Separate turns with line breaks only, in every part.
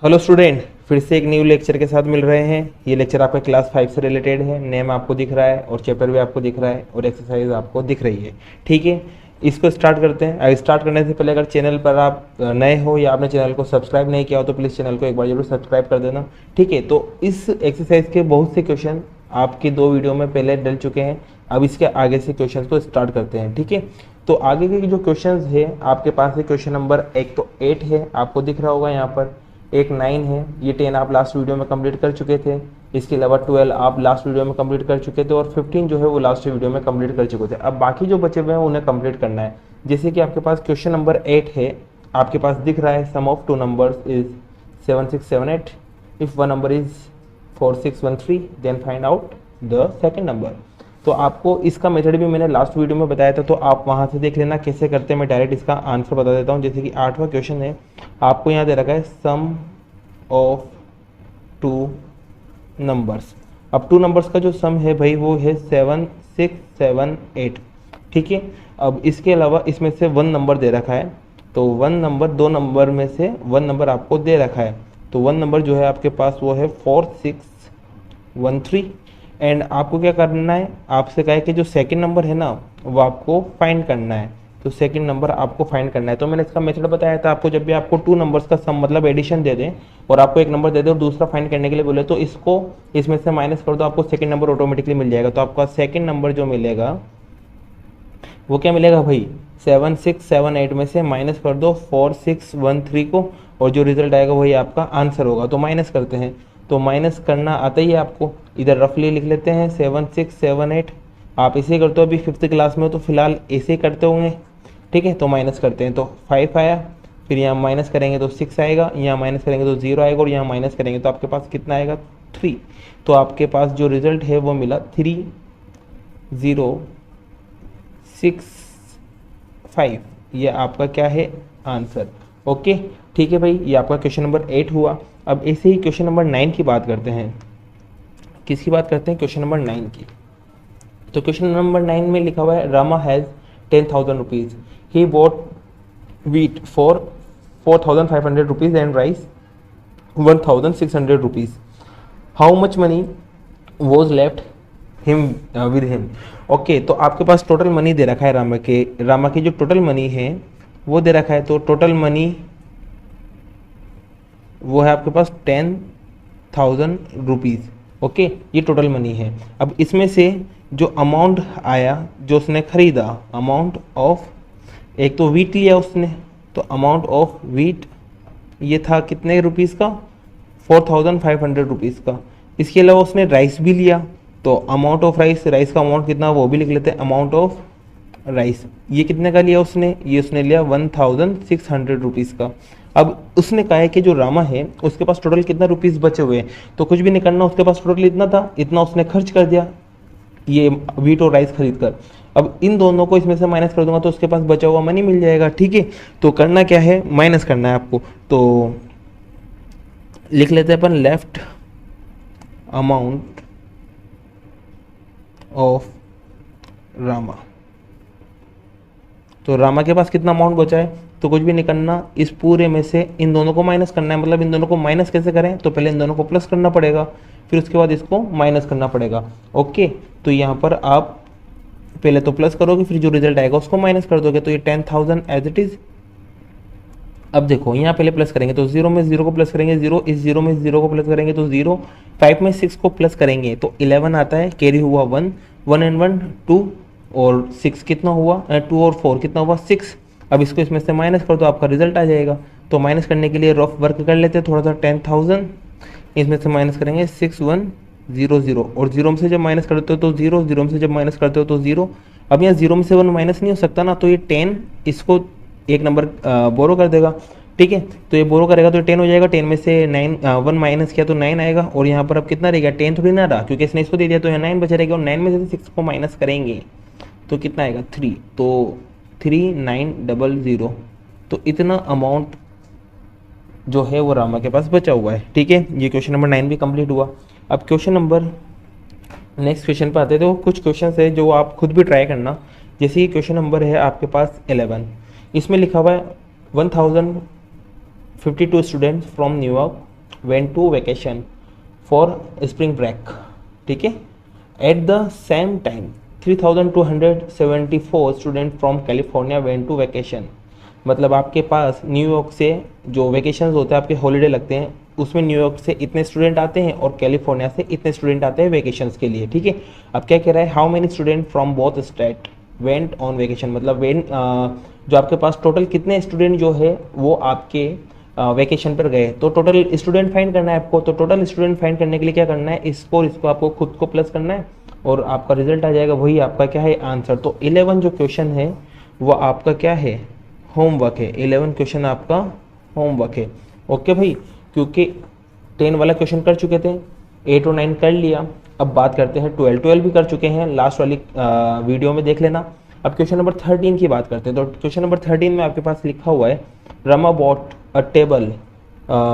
Hello student, फिर से एक न्यू लेक्चर के साथ मिल रहे हैं। ये लेक्चर आपका क्लास 5 से रिलेटेड है। नेम आपको दिख रहा है और चैप्टर भी आपको दिख रहा है और एक्सरसाइज आपको दिख रही है। ठीक है, इसको स्टार्ट करते हैं। अगर स्टार्ट करने से पहले अगर चैनल पर आप नए हो या आपने चैनल को सब्सक्राइब नहीं किया हो तो प्लीज़ चैनल को एक बार जरूर सब्सक्राइब कर देना। ठीक है, तो इस एक्सरसाइज के बहुत से क्वेश्चन आपकी 2 वीडियो में पहले डल चुके हैं। अब इसके आगे से क्वेश्चन को स्टार्ट करते हैं। ठीक है, तो आगे के जो क्वेश्चन है आपके पास है। क्वेश्चन नंबर 1 तो 8 है, आपको दिख रहा होगा यहाँ पर। एक 9 है, ये 10 आप लास्ट वीडियो में कंप्लीट कर चुके थे। इसके अलावा 12 आप लास्ट वीडियो में कंप्लीट कर चुके थे और 15 जो है वो लास्ट वीडियो में कंप्लीट कर चुके थे। अब बाकी जो बचे हुए हैं उन्हें कंप्लीट करना है। जैसे कि आपके पास क्वेश्चन नंबर 8 है, आपके पास दिख रहा है sum of 2 numbers is 7678। If one number is 4613 then find out the second number. तो आपको इसका मेथड भी मैंने लास्ट वीडियो में बताया था, तो आप वहाँ से देख लेना कैसे करते हैं। मैं डायरेक्ट इसका आंसर बता देता हूँ। जैसे कि 8वां क्वेश्चन है, आपको यहाँ दे रखा है सम ऑफ 2 नंबर्स। अब 2 नंबर्स का जो सम है भाई वो है 7678। ठीक है, अब इसके अलावा इसमें से 1 नंबर दे रखा है, तो 1 नंबर 2 नंबर में से 1 नंबर आपको दे रखा है। तो 1 नंबर जो है आपके पास वो है 4613। एंड आपको क्या करना है, आपसे कहा है कि जो सेकंड नंबर है ना वो आपको फाइंड करना है। तो सेकंड नंबर आपको फाइंड करना है। तो मैंने इसका मेथड बताया था आपको। जब भी आपको 2 नंबर्स का सम मतलब एडिशन दे दें और आपको एक नंबर दे दे और दूसरा फाइंड करने के लिए बोले, तो इसको इसमें से माइनस कर दो, आपको सेकंड नंबर ऑटोमेटिकली मिल जाएगा। तो आपका सेकंड नंबर जो मिलेगा वो क्या मिलेगा भाई, 7678 में से माइनस कर दो 4613 को, और जो रिजल्ट आएगा वही आपका आंसर होगा। तो माइनस करते हैं, तो माइनस करना आता ही है आपको। इधर रफली लिख लेते हैं 7678। आप इसे करते हो, अभी 5th क्लास में हो तो फिलहाल ऐसे करते होंगे। ठीक है, तो माइनस करते हैं तो 5 आया, फिर यहाँ माइनस करेंगे तो 6 आएगा, यहाँ माइनस करेंगे तो 0 आएगा, और यहाँ माइनस करेंगे तो आपके पास कितना आएगा, 3। तो आपके पास जो रिजल्ट है वो मिला 3065। ये आपका क्या है, आंसर। ओके, ठीक है भाई, ये आपका क्वेश्चन नंबर 8 हुआ। अब ऐसे ही क्वेश्चन नंबर 9 की बात करते हैं। किसकी बात करते हैं, क्वेश्चन नंबर 9 की। तो क्वेश्चन नंबर 9 में लिखा हुआ है Rama has 10,000 rupees. He bought wheat for 4,500 rupees and rice 1,600 rupees. How much money was left him with him? Okay, तो आपके पास टोटल मनी दे रखा है रामा की जो टोटल मनी है वो दे रखा है। तो टोटल मनी वो है आपके पास 10,000 रुपीज़। ओके, ये टोटल मनी है। अब इसमें से जो अमाउंट आया जो उसने खरीदा, अमाउंट ऑफ, एक तो वीट लिया उसने, तो अमाउंट ऑफ वीट ये था कितने रुपीज़ का, 4,500 रुपीज़ का। इसके अलावा उसने राइस भी लिया, तो अमाउंट ऑफ राइस का अमाउंट कितना वो भी लिख लेते हैं, अमाउंट ऑफ राइस ये कितने का लिया उसने, ये उसने लिया 1,600 रुपीज़ का। अब उसने कहा है कि जो रामा है उसके पास टोटल कितना रुपीज़ बचे हुए हैं, तो कुछ भी नहीं करना, उसके पास टोटल इतना था, इतना उसने खर्च कर दिया ये वीट और राइस खरीद कर। अब इन दोनों को इसमें से माइनस कर दूंगा तो उसके पास बचा हुआ मनी मिल जाएगा। ठीक है, तो करना क्या है, माइनस करना है आपको। तो लिख लेते हैं अपन लेफ्ट अमाउंट ऑफ रामा। तो रामा के पास कितना अमाउंट बचा है, तो कुछ भी नहीं करना, इस पूरे में से इन दोनों को माइनस करना है। मतलब इन दोनों को माइनस कैसे करें, तो पहले इन दोनों को प्लस करना पड़ेगा, फिर उसके बाद इसको माइनस करना पड़ेगा। ओके, तो यहाँ पर आप पहले तो प्लस करोगे, फिर जो रिजल्ट आएगा उसको माइनस कर दोगे। तो ये 10,000 एज इट इज। अब देखो यहाँ पहले प्लस करेंगे तो 0 में 0 को प्लस करेंगे, 0 इस 0 में 0 को प्लस करेंगे तो 0, 5 में 6 को प्लस करेंगे तो 11 आता है, कैरी हुआ 1, 1 एंड 1 2, और 6 कितना हुआ, 2 और 4 कितना हुआ 6। अब इसको इसमें से माइनस कर दो, आपका रिजल्ट आ जाएगा। तो माइनस करने के लिए रफ वर्क कर लेते हैं थोड़ा सा। 10,000 इसमें से माइनस करेंगे 6100, और 0 में से जब माइनस करते हो तो 0, 0 में से जब माइनस करते हो तो 0। अब यहाँ 0 में से 1 माइनस नहीं हो सकता ना, तो ये 10 इसको एक नंबर बोरो कर देगा। ठीक है, तो ये बोरो करेगा तो 10 हो जाएगा। 10 में से 1 माइनस किया तो 9 आएगा, और यहाँ पर अब कितना रहेगा, 10 थोड़ी ना रहा क्योंकि इसने इसको दे दिया, तो यहाँ 9 बचा रहेगा, और 9 में से 6 को माइनस करेंगे तो कितना आएगा 3, तो 3900। तो इतना अमाउंट जो है वो रामा के पास बचा हुआ है। ठीक है, ये क्वेश्चन नंबर 9 भी कंप्लीट हुआ। अब क्वेश्चन नंबर नेक्स्ट क्वेश्चन पर आते हैं। तो कुछ क्वेश्चन है जो आप खुद भी ट्राई करना। जैसे कि क्वेश्चन नंबर है आपके पास 11, इसमें लिखा हुआ है 1052 students from New York went to vacation for spring break, ठीक है। At the same time 3274 student from California went to vacation. मतलब आपके पास न्यूयॉर्क से जो वेकेशंस होते हैं, आपके हॉलीडे लगते हैं, उसमें न्यूयॉर्क से इतने स्टूडेंट आते हैं और कैलिफोर्निया से इतने स्टूडेंट आते हैं वेकेशंस के लिए, ठीक है। अब क्या कह रहा है, how many student from both state went on vacation, मतलब जो आपके पास टोटल कितने स्टूडेंट जो है वो आपके वेकेशन पर गए। तो टोटल स्टूडेंट फाइंड करना है आपको। तो टोटल स्टूडेंट फाइंड करने के लिए क्या करना है, इसको आपको खुद को प्लस करना है और आपका रिजल्ट आ जाएगा, वही आपका क्या है आंसर। तो 11 जो क्वेश्चन है वो आपका क्या है, होमवर्क है। 11 क्वेश्चन आपका होमवर्क है, ओके भाई। क्योंकि 10 वाला क्वेश्चन कर चुके थे, 8 और 9 कर लिया। अब बात करते हैं 12 भी कर चुके हैं, लास्ट वाली वीडियो में देख लेना। अब क्वेश्चन नंबर 13 की बात करते हैं। तो क्वेश्चन नंबर 13 में आपके पास लिखा हुआ है, Rama bought a table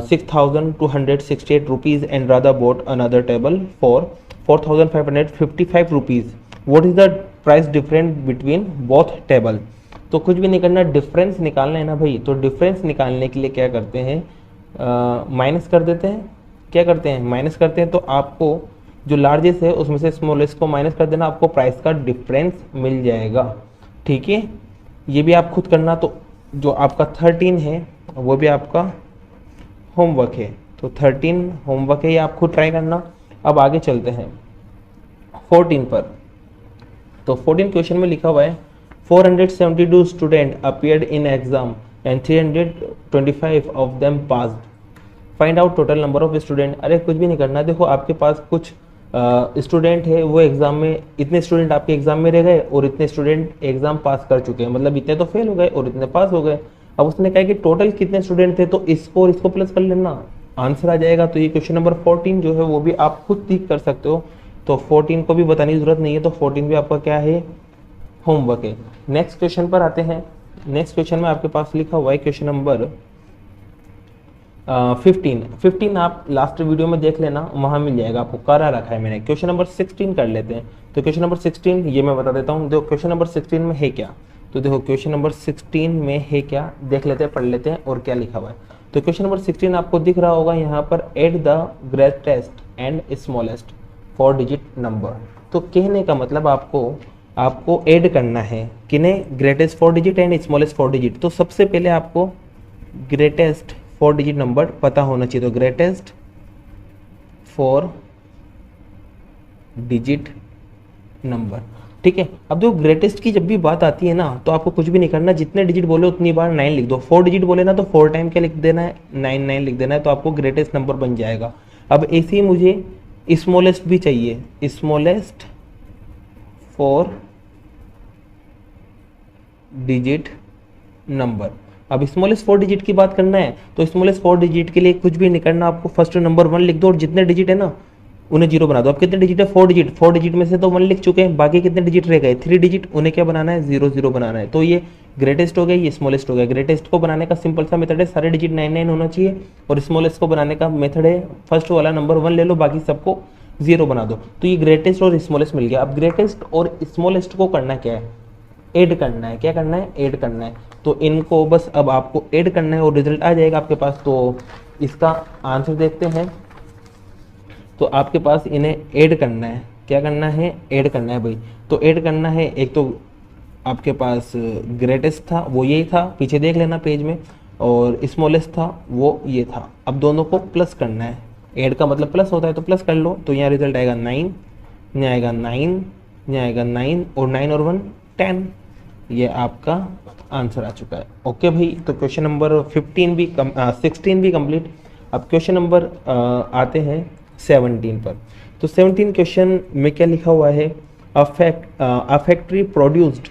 6,268 rupees and Radha bought another table for 4,555 rupees. What is the price difference between both table. तो कुछ भी नहीं करना, डिफरेंस निकालना है ना भाई। तो डिफरेंस निकालने के लिए क्या करते हैं, माइनस कर देते हैं। क्या करते हैं, माइनस करते हैं। तो आपको जो लार्जेस्ट है उसमें से स्मॉलेस्ट को माइनस कर देना, आपको प्राइस का डिफरेंस मिल जाएगा, ठीक है। ये भी आप खुद करना। तो जो आपका 13 है वो भी आपका होमवर्क है। तो 13 होमवर्क है, ये आप खुद ट्राई करना। अब आगे चलते हैं 14 पर। तो 14 क्वेश्चन में लिखा हुआ है, 472 student appeared in exam and 325 of them passed, find out total number of student. अरे कुछ भी नहीं करना, देखो आपके पास कुछ स्टूडेंट है वो एग्जाम में, इतने स्टूडेंट आपके एग्जाम में रह गए और इतने स्टूडेंट एग्जाम पास कर चुके हैं, मतलब इतने तो फेल हो गए और इतने पास हो गए। अब उसने कहा कि टोटल कितने स्टूडेंट थे, तो इसको और इसको प्लस कर लेना, आंसर आ जाएगा। तो ये क्वेश्चन नंबर 14 जो है वो भी आप खुद ठीक कर सकते हो। तो 14 को भी बताने की जरूरत नहीं है। तो 14 भी आपका क्या है, होमवर्क है। नेक्स्ट क्वेश्चन पर आते हैं। नेक्स्ट क्वेश्चन में आपके पास लिखा हुआ है क्वेश्चन नंबर 15 आप लास्ट वीडियो में देख लेना, वहां मिल जाएगा आपको, करा रखा है मैंने। क्वेश्चन नंबर 16 कर लेते हैं। तो क्वेश्चन नंबर 16 ये मैं बता देता हूँ। देखो क्वेश्चन नंबर 16 में है क्या, तो देखो क्वेश्चन नंबर 16 में है क्या, देख लेते हैं, पढ़ लेते हैं और क्या लिखा हुआ है। तो क्वेश्चन नंबर 16 आपको दिख रहा होगा यहाँ पर, add the greatest and smallest 4 digit number. तो कहने का मतलब आपको ऐड करना है किन्हें, greatest 4 digit and smallest 4 digit. तो सबसे पहले आपको ग्रेटेस्ट 4 डिजिट नंबर पता होना चाहिए। तो ग्रेटेस्ट 4 डिजिट नंबर, ठीक है। अब देखो ग्रेटेस्ट की जब भी बात आती है ना, तो आपको कुछ भी नहीं करना, जितने डिजिट बोले उतनी बार 9 लिख दो। 4 डिजिट बोले ना तो 4 टाइम क्या लिख देना है, 9 लिख देना है, तो आपको ग्रेटेस्ट नंबर बन जाएगा। अब ऐसे ही मुझे स्मॉलेस्ट भी चाहिए, स्मॉलेस्ट 4 डिजिट नंबर। अब स्मॉलेस्ट 4 डिजिट की बात करना है, तो स्मॉलेस्ट 4 डिजिट के लिए कुछ भी नहीं करना, आपको फर्स्ट नंबर 1 लिख दो और जितने डिजिट है ना उन्हें 0 बना दो। अब कितने डिजिट है, 4 डिजिट। 4 डिजिट में से तो 1 लिख चुके हैं, बाकी कितने डिजिट रह गए, 3 डिजिट, उन्हें क्या बनाना है, 0 बनाना है। तो ये ग्रेटेस्ट हो गया, ये स्मॉलेस्ट हो गया। ग्रेटेस्ट को बनाने का सिंपल सा मेथड है, सारे डिजिट 9 होना चाहिए, और स्मॉलेस्ट को बनाने का मेथड है, फर्स्ट वाला नंबर 1 ले लो, बाकी सबको 0 बना दो। तो ये ग्रेटेस्ट और स्मॉलेस्ट मिल गया। अब ग्रेटेस्ट और स्मॉलेस्ट को करना क्या है, ऐड करना है। क्या करना है, ऐड करना है। तो इनको बस अब आपको ऐड करना है और रिजल्ट आ जाएगा आपके पास। तो इसका आंसर देखते हैं। तो आपके पास इन्हें ऐड करना है, क्या करना है, ऐड करना है भाई। तो ऐड करना है, एक तो आपके पास ग्रेटेस्ट था वो यही था, पीछे देख लेना पेज में, और स्मॉलेस्ट था वो ये था। अब दोनों को प्लस करना है, ऐड का मतलब प्लस होता है, तो प्लस कर लो। तो यहाँ रिजल्ट आएगा 9, यहाँ आएगा 9, यहाँ आएगा 9, और 9 और 1 10। ये आपका आंसर आ चुका है, ओके भाई। तो क्वेश्चन नंबर 16 भी कंप्लीट। अब क्वेश्चन नंबर आते हैं 17 पर। तो 17 क्वेश्चन में क्या लिखा हुआ है, a factory produced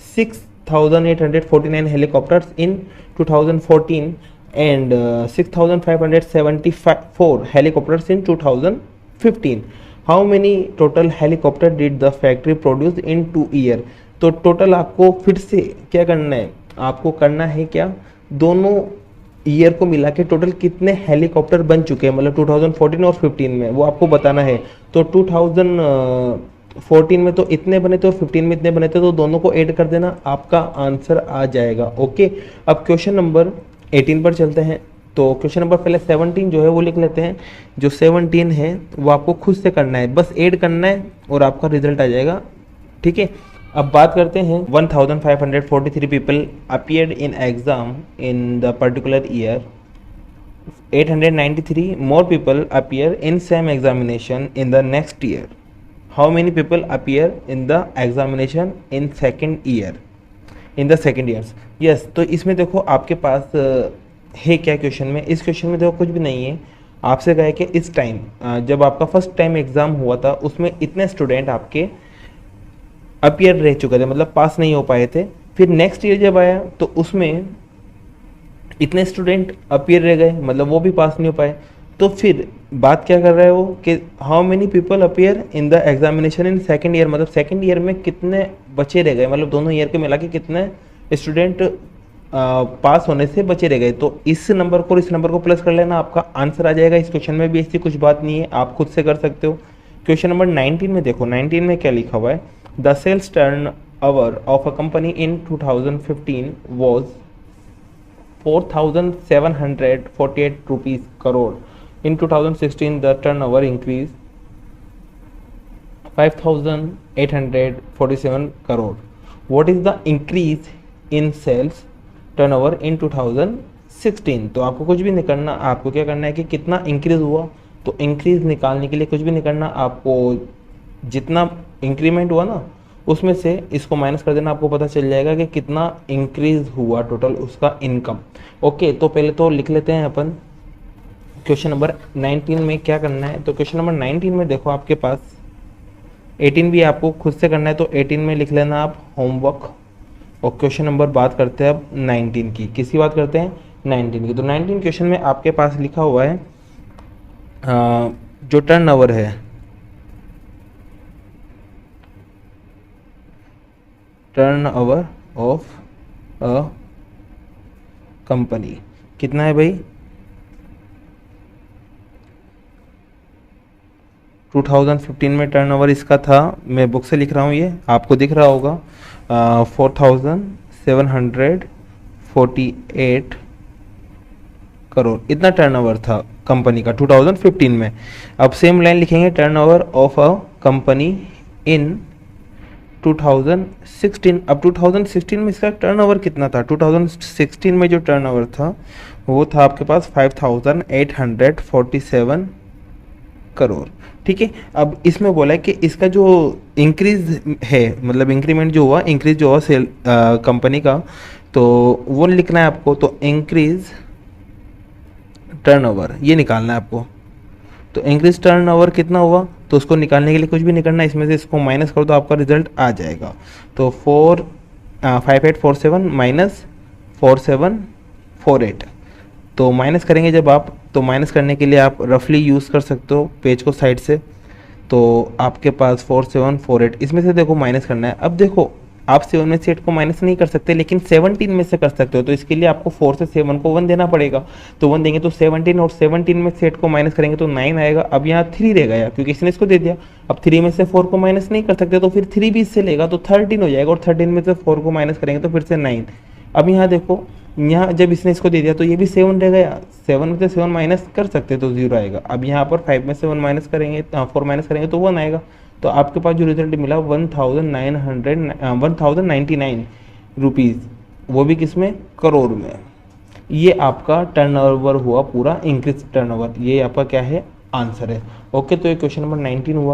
6,849 helicopters in 2014 and 6,574 helicopters in 2015. How many total helicopter did the factory produce in 2 year? तो टोटल आपको फिर से क्या करना है, आपको करना है क्या, दोनों ईयर को मिला के टोटल कितने हेलीकॉप्टर बन चुके हैं, मतलब 2014 और 15 में, वो आपको बताना है। तो 2014 में तो इतने बने थे और 15 में इतने बने थे, तो दोनों को ऐड कर देना, आपका आंसर आ जाएगा, ओके। अब क्वेश्चन नंबर 18 पर चलते हैं। तो क्वेश्चन नंबर पहले 17 जो है वो लिख लेते हैं। जो 17 है वो आपको खुद से करना है, बस ऐड करना है और आपका रिजल्ट आ जाएगा। ठीक है, अब बात करते हैं 1543 people appeared in exam in the particular year, 893 more people appear in same examination in the next year. How many people appear in the examination in second year? In the second years. Yes, तो इसमें देखो आपके पास है क्या question में, इस question में देखो कुछ भी नहीं है। आपसे कहा है कि इस टाइम जब आपका फर्स्ट टाइम एग्जाम हुआ था उसमें इतने स्टूडेंट आपके अपीयर रह चुके थे, मतलब पास नहीं हो पाए थे। फिर नेक्स्ट ईयर जब आया तो उसमें इतने स्टूडेंट अपीयर रह गए, मतलब वो भी पास नहीं हो पाए। तो फिर बात क्या कर रहा है वो कि how many people appear in the examination in second year, मतलब सेकंड ईयर में कितने बचे रह गए, मतलब दोनों ईयर के मिला के कितने स्टूडेंट पास होने से बचे रह गए। तो इस नंबर को इस नंबर को प्लस कर लेना, आपका आंसर आ जाएगा। इस क्वेश्चन में भी ऐसी कुछ बात नहीं है, आप खुद से कर सकते हो। क्वेश्चन नंबर 19 में देखो, 19 में क्या लिखा हुआ है, the sales turnover of a company in 2015 was 4,748 rupees crore. In 2016, the turnover increased 5,847 crore. What is the increase in sales turnover in 2016? तो आपको कुछ भी नहीं करना, आपको क्या करना है कि कितना इंक्रीज हुआ, तो इंक्रीज निकालने के लिए कुछ भी नहीं करना, आपको जितना इंक्रीमेंट हुआ ना उसमें से इसको माइनस कर देना, आपको पता चल जाएगा कि कितना इंक्रीज हुआ टोटल उसका इनकम। ओके, तो पहले तो लिख लेते हैं अपन क्वेश्चन नंबर 19 में क्या करना है। तो क्वेश्चन नंबर 19 में देखो आपके पास 18 भी आपको खुद से करना है, तो 18 में लिख लेना आप होमवर्क। और क्वेश्चन नंबर बात करते हैं अब 19 की, किसकी बात करते हैं, 19 की। तो 19 क्वेश्चन में आपके पास लिखा हुआ है जो टर्नओवर है, टर्नओवर ऑफ अ कंपनी कितना है भाई, 2015 में टर्नओवर इसका था, मैं बुक से लिख रहा हूँ, ये आपको दिख रहा होगा 4,748 करोड़, इतना टर्नओवर था कंपनी का 2015 में। अब सेम लाइन लिखेंगे, टर्नओवर ऑफ अ कंपनी इन 2016। अब 2016 में इसका टर्नओवर कितना था, 2016 में जो टर्नओवर था वो था आपके पास 5,847 करोड़। ठीक है, अब इसमें बोला है कि इसका जो इंक्रीज है, मतलब इंक्रीमेंट जो हुआ, इंक्रीज जो हुआ सेल कंपनी का, तो वो लिखना है आपको। तो इंक्रीज टर्नओवर ये निकालना है आपको। तो इंक्रीज टर्नओवर कितना हुआ, तो उसको निकालने के लिए कुछ भी नहीं करना, इसमें से इसको माइनस करो तो आपका रिजल्ट आ जाएगा। तो 5847 माइनस 4748, तो माइनस करेंगे जब आप, तो माइनस करने के लिए आप रफली यूज़ कर सकते हो पेज को साइड से। तो आपके पास 4748, इसमें से देखो माइनस करना है। अब देखो आप 7 में से 8 को माइनस नहीं कर सकते, लेकिन 17 में से कर सकते हो। तो इसके लिए आपको 4 से 7 को 1 देना पड़ेगा। तो 1 देंगे तो 17, और 17 में से 8 को माइनस करेंगे तो 9 आएगा। अब यहाँ 3 रह गया क्योंकि इसने इसको दे दिया। अब 3 में से 4 को माइनस नहीं कर सकते, तो फिर 3 भी इससे लेगा तो 13 हो जाएगा, और 13 में से 4 को माइनस करेंगे तो फिर से 9। अब यहाँ देखो, यहाँ जब इसने इसको दे दिया तो ये भी 7 रह गया, 7 में से 7 माइनस कर सकते तो 0 आएगा। अब यहाँ पर 5 में से 1 माइनस करेंगे, 4 माइनस करेंगे तो 1 आएगा। तो आपके पास जो रिजल्ट मिला 1099 रुपीज़, वो भी किसमें, करोड़ में। ये आपका टर्नओवर हुआ पूरा, इंक्रीज टर्नओवर, ये आपका क्या है, आंसर है। ओके, तो ये क्वेश्चन नंबर 19 हुआ।